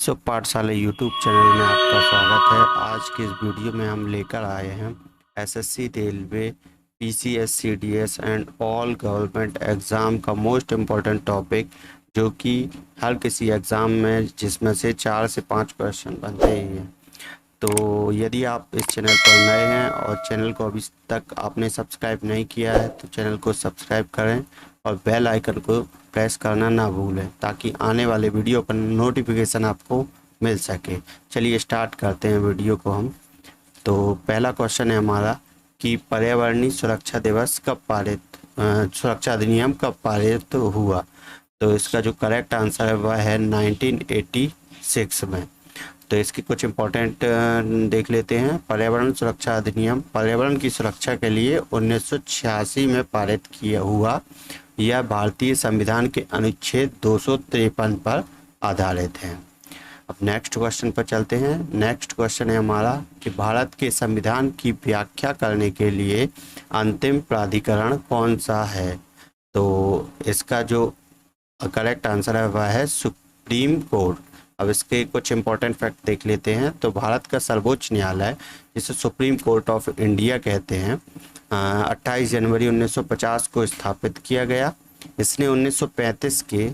पाठशाला YouTube channel में आपका स्वागत है। आज के इस वीडियो में हम लेकर आए हैं SSC, railway, PCS, CDS and all government exam का मोस्ट इम्पॉर्टेंट टॉपिक, जो कि हर किसी एग्ज़ाम में जिसमें से 4 से 5 क्वेश्चन बनते ही हैं। तो यदि आप इस चैनल पर नए हैं और चैनल को अभी तक आपने सब्सक्राइब नहीं किया है तो चैनल को सब्सक्राइब करें और बेल आइकन को प्रेस करना ना भूलें, ताकि आने वाले वीडियो का नोटिफिकेशन आपको मिल सके। चलिए स्टार्ट करते हैं वीडियो को हम। तो पहला क्वेश्चन है हमारा कि पर्यावरणीय सुरक्षा दिवस कब सुरक्षा अधिनियम कब पारित हुआ। तो इसका जो करेक्ट आंसर है वह है 1986 में। तो इसके कुछ इम्पोर्टेंट देख लेते हैं। पर्यावरण सुरक्षा अधिनियम पर्यावरण की सुरक्षा के लिए 1986 में पारित किया हुआ। यह भारतीय संविधान के अनुच्छेद 253 पर आधारित है। अब नेक्स्ट क्वेश्चन पर चलते हैं। नेक्स्ट क्वेश्चन है हमारा कि भारत के संविधान की व्याख्या करने के लिए अंतिम प्राधिकरण कौन सा है। तो इसका जो करेक्ट आंसर है वह है सुप्रीम कोर्ट। अब इसके कुछ इम्पोर्टेंट फैक्ट देख लेते हैं। तो भारत का सर्वोच्च न्यायालय, जिसे सुप्रीम कोर्ट ऑफ इंडिया कहते हैं, 28 जनवरी 1950 को स्थापित किया गया। इसने 1935 के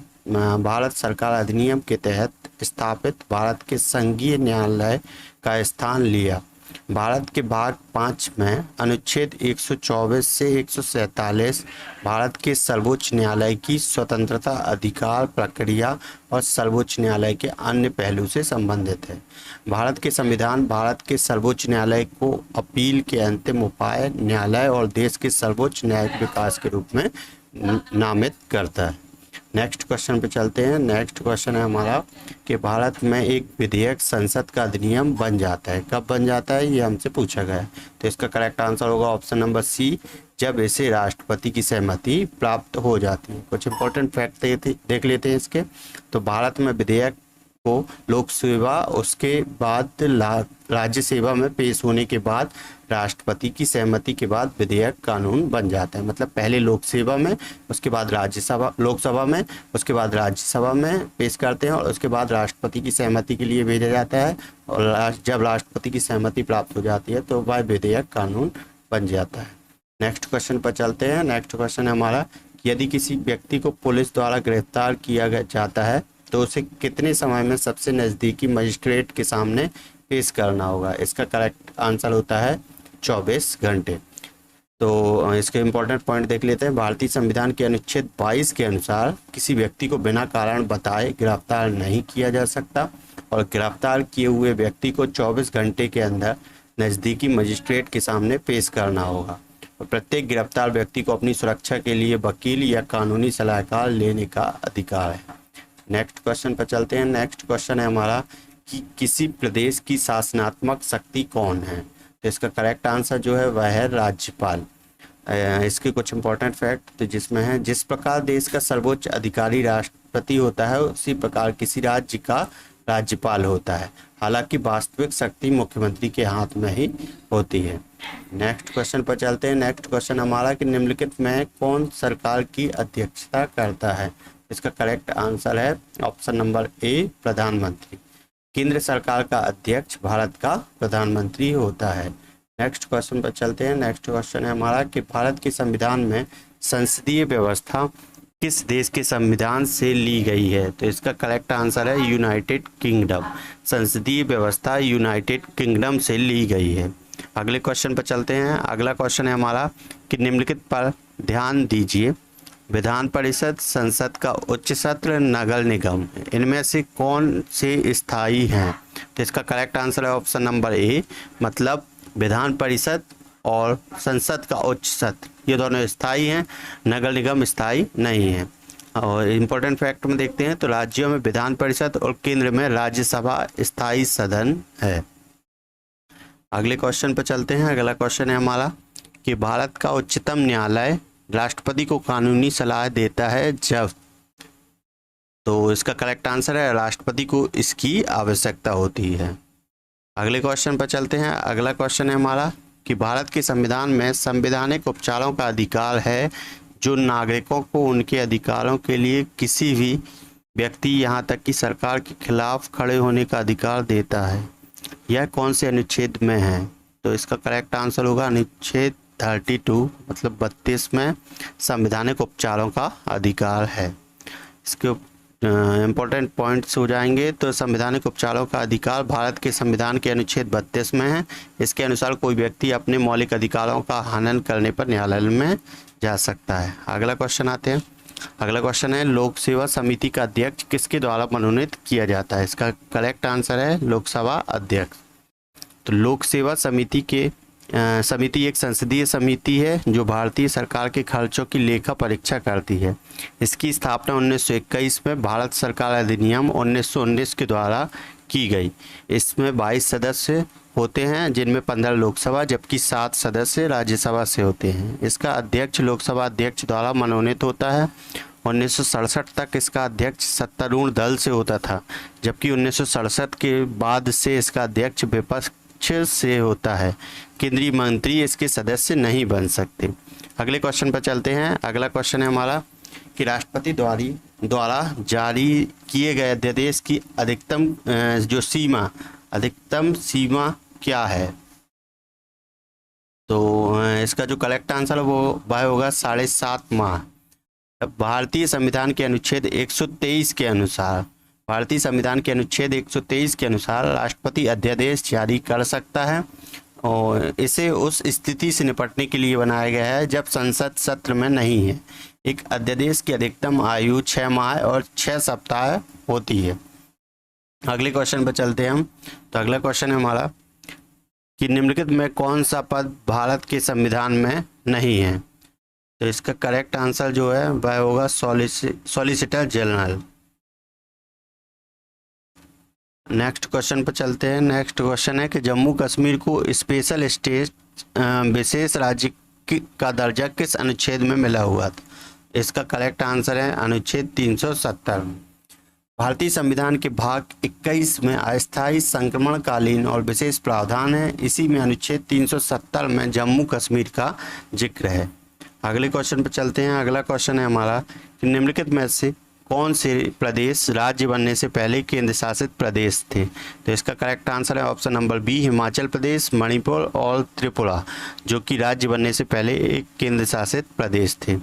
भारत सरकार अधिनियम के तहत स्थापित भारत के संघीय न्यायालय का स्थान लिया। भारत के भाग 5 में अनुच्छेद 124 से 147 भारत के सर्वोच्च न्यायालय की स्वतंत्रता, अधिकार, प्रक्रिया और सर्वोच्च न्यायालय के अन्य पहलू से संबंधित है। भारत के संविधान भारत के सर्वोच्च न्यायालय को अपील के अंतिम उपाय, न्यायालय और देश के सर्वोच्च न्यायिक विकास के रूप में नामित करता है। नेक्स्ट क्वेश्चन पे चलते हैं। नेक्स्ट क्वेश्चन है हमारा कि भारत में एक विधेयक संसद का अधिनियम बन जाता है। कब बन जाता है, ये हमसे पूछा गया है। तो इसका करेक्ट आंसर होगा ऑप्शन नंबर सी, जब इसे राष्ट्रपति की सहमति प्राप्त हो जाती है। कुछ इंपॉर्टेंट फैक्ट देख लेते हैं इसके। तो भारत में विधेयक को लोक सेवा, उसके बाद राज्य सेवा में पेश होने के बाद राष्ट्रपति की सहमति के बाद विधेयक कानून बन जाता है। मतलब पहले लोक सेवा में, उसके बाद लोकसभा में, उसके बाद राज्यसभा में पेश करते हैं और उसके बाद राष्ट्रपति की सहमति के लिए भेजा जाता है। और जब राष्ट्रपति की सहमति प्राप्त हो जाती है तो वह विधेयक कानून बन जाता है। नेक्स्ट क्वेश्चन पर चलते हैं। नेक्स्ट क्वेश्चन है हमारा कि यदि किसी व्यक्ति को पुलिस द्वारा गिरफ्तार किया जाता है तो उसे कितने समय में सबसे नज़दीकी मजिस्ट्रेट के सामने पेश करना होगा। इसका करेक्ट आंसर होता है 24 घंटे। तो इसके इम्पोर्टेंट पॉइंट देख लेते हैं। भारतीय संविधान के अनुच्छेद 22 के अनुसार किसी व्यक्ति को बिना कारण बताए गिरफ्तार नहीं किया जा सकता और गिरफ्तार किए हुए व्यक्ति को 24 घंटे के अंदर नज़दीकी मजिस्ट्रेट के सामने पेश करना होगा। और प्रत्येक गिरफ्तार व्यक्ति को अपनी सुरक्षा के लिए वकील या कानूनी सलाहकार लेने का अधिकार है। नेक्स्ट क्वेश्चन पर चलते हैं। नेक्स्ट क्वेश्चन है हमारा कि किसी प्रदेश की शासनात्मक शक्ति कौन है। तो इसका करेक्ट आंसर जो है वह है राज्यपाल। इसके कुछ इंपॉर्टेंट फैक्ट तो जिसमें है, जिस प्रकार देश का सर्वोच्च अधिकारी राष्ट्रपति होता है उसी प्रकार किसी राज्य का राज्यपाल होता है। हालांकि वास्तविक शक्ति मुख्यमंत्री के हाथ में ही होती है। नेक्स्ट क्वेश्चन पर चलते हैं। नेक्स्ट क्वेश्चन हमारा कि निम्नलिखित में कौन सरकार की अध्यक्षता करता है। इसका करेक्ट आंसर है ऑप्शन नंबर ए, प्रधानमंत्री। केंद्र सरकार का अध्यक्ष भारत का प्रधानमंत्री होता है। नेक्स्ट क्वेश्चन पर चलते हैं। नेक्स्ट क्वेश्चन है हमारा कि भारत के संविधान में संसदीय व्यवस्था किस देश के संविधान से ली गई है। तो इसका करेक्ट आंसर है यूनाइटेड किंगडम। संसदीय व्यवस्था यूनाइटेड किंगडम से ली गई है। अगले क्वेश्चन पर चलते हैं। अगला क्वेश्चन है हमारा कि निम्नलिखित पर ध्यान दीजिए। विधान परिषद, संसद का उच्च सत्र, नगर निगम, इनमें से कौन से स्थायी हैं। तो इसका करेक्ट आंसर है ऑप्शन नंबर ए, मतलब विधान परिषद और संसद का उच्च सत्र ये दोनों स्थायी हैं, नगर निगम स्थायी नहीं है। और इम्पोर्टेंट फैक्ट में देखते हैं तो राज्यों में विधान परिषद और केंद्र में राज्यसभा स्थायी सदन है। अगले क्वेश्चन पर चलते हैं। अगला क्वेश्चन है हमारा कि भारत का उच्चतम न्यायालय राष्ट्रपति को कानूनी सलाह देता है जब। तो इसका करेक्ट आंसर है राष्ट्रपति को इसकी आवश्यकता होती है। अगले क्वेश्चन पर चलते हैं। अगला क्वेश्चन है हमारा कि भारत के संविधान में संवैधानिक उपचारों का अधिकार है जो नागरिकों को उनके अधिकारों के लिए किसी भी व्यक्ति यहाँ तक कि सरकार के खिलाफ खड़े होने का अधिकार देता है। यह कौन से अनुच्छेद में है? तो इसका करेक्ट आंसर होगा अनुच्छेद 32 मतलब 32 में संवैधानिक उपचारों का अधिकार है। इसके इम्पोर्टेंट पॉइंट्स हो जाएंगे। तो संवैधानिक उपचारों का अधिकार भारत के संविधान के अनुच्छेद 32 में है। इसके अनुसार कोई व्यक्ति अपने मौलिक अधिकारों का हनन करने पर न्यायालय में जा सकता है। अगला क्वेश्चन आते हैं। अगला क्वेश्चन है लोक सेवा समिति का अध्यक्ष किसके द्वारा मनोनीत किया जाता है? इसका करेक्ट आंसर है लोकसभा अध्यक्ष। तो लोक सेवा समिति एक संसदीय समिति है जो भारतीय सरकार के खर्चों की लेखा परीक्षा करती है। इसकी स्थापना 1921 में भारत सरकार अधिनियम 1919 के द्वारा की गई। इसमें 22 सदस्य होते हैं जिनमें 15 लोकसभा जबकि 7 सदस्य राज्यसभा से होते हैं। इसका अध्यक्ष लोकसभा अध्यक्ष द्वारा मनोनीत होता है। 1967 तक इसका अध्यक्ष सत्तारूढ़ दल से होता था जबकि 1967 के बाद से इसका अध्यक्ष विपक्ष से होता है। केंद्रीय मंत्री इसके सदस्य नहीं बन सकते। अगले क्वेश्चन पर चलते हैं। अगला क्वेश्चन है हमारा कि राष्ट्रपति द्वारा जारी किए गए अध्यादेश की अधिकतम सीमा क्या है? तो इसका जो करेक्ट आंसर है वो वह होगा 7.5 माह। भारतीय संविधान के अनुच्छेद 123 के अनुसार राष्ट्रपति अध्यादेश जारी कर सकता है और इसे उस स्थिति से निपटने के लिए बनाया गया है जब संसद सत्र में नहीं है। एक अध्यादेश की अधिकतम आयु 6 माह और 6 सप्ताह होती है। अगले क्वेश्चन पर चलते हैं हम। तो अगला क्वेश्चन है हमारा कि निम्नलिखित में कौन सा पद भारत के संविधान में नहीं है? तो इसका करेक्ट आंसर जो है वह होगा सॉलिसिटर जनरल। नेक्स्ट क्वेश्चन पर चलते हैं। नेक्स्ट क्वेश्चन है कि जम्मू कश्मीर को स्पेशल स्टेट विशेष राज्य का दर्जा किस अनुच्छेद में मिला हुआ था? इसका करेक्ट आंसर है अनुच्छेद 370। भारतीय संविधान के भाग 21 में अस्थायी संक्रमणकालीन और विशेष प्रावधान है। इसी में अनुच्छेद 370 में जम्मू कश्मीर का जिक्र है। अगले क्वेश्चन पर चलते हैं। अगला क्वेश्चन है हमारा कि निम्नलिखित में से कौन से प्रदेश राज्य बनने से पहले केंद्र शासित प्रदेश थे? तो इसका करेक्ट आंसर है option number B Himachal Pradesh, Manipur और त्रिपुरा जो कि राज्य बनने से पहले एक केंद्र शासित प्रदेश थे।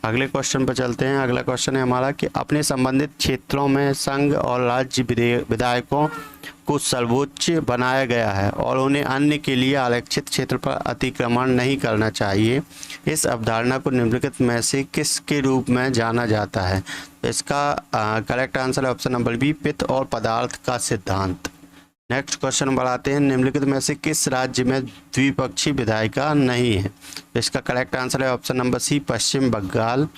अगले क्वेश्चन पर चलते हैं। अगला क्वेश्चन है हमारा कि अपने संबंधित क्षेत्रों में संघ और राज्य विधायकों को सर्वोच्च बनाया गया है और उन्हें अन्य के लिए आरक्षित क्षेत्र पर अतिक्रमण नहीं करना चाहिए। इस अवधारणा को निम्नलिखित में से किसके रूप में जाना जाता है? तो इसका करेक्ट आंसर है ऑप्शन नंबर बी पित्त और पदार्थ का सिद्धांत। नेक्स्ट क्वेश्चन बढ़ाते हैं। निम्नलिखित में से किस राज्य में द्विपक्षीय विधायिका नहीं है? इसका करेक्ट आंसर है ऑप्शन नंबर सी पश्चिम बंगाल।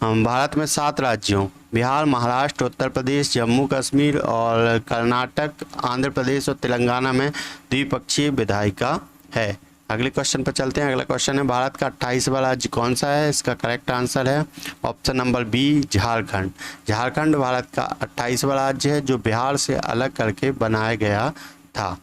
भारत में 7 राज्यों बिहार, महाराष्ट्र, उत्तर प्रदेश, जम्मू कश्मीर और कर्नाटक, आंध्र प्रदेश और तेलंगाना में द्विपक्षीय विधायिका है। अगले क्वेश्चन पर चलते हैं। अगला क्वेश्चन है भारत का 28वां राज्य कौन सा है? इसका करेक्ट आंसर है option number B Jharkhand. Jharkhand Bharat का 28वां राज्य है जो बिहार से अलग करके बनाया गया था।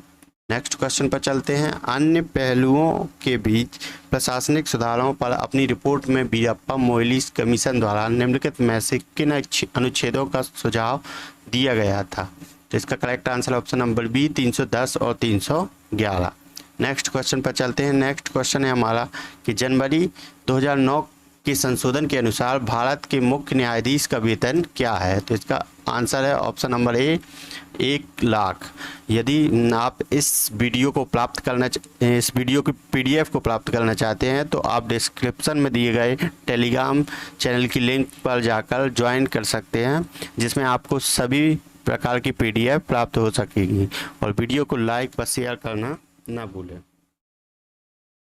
नेक्स्ट क्वेश्चन पर चलते हैं। अन्य पहलुओं के बीच प्रशासनिक सुधारों पर अपनी रिपोर्ट में वीरप्पा मोइली कमीशन द्वारा निम्नलिखित में से किन अनुच्छेदों का सुझाव दिया गया था? तो इसका correct answer option number B 310 और 311। नेक्स्ट क्वेश्चन पर चलते हैं। नेक्स्ट क्वेश्चन है हमारा कि जनवरी 2009 के संशोधन के अनुसार भारत के मुख्य न्यायाधीश का वेतन क्या है? तो इसका आंसर है ऑप्शन नंबर ए 1 लाख। यदि आप इस वीडियो की PDF को प्राप्त करना चाहते हैं तो आप डिस्क्रिप्शन में दिए गए टेलीग्राम चैनल की लिंक पर जाकर ज्वाइन कर सकते हैं जिसमें आपको सभी प्रकार की PDF प्राप्त हो सकेगी। और वीडियो को लाइक व शेयर करना ना भूलें।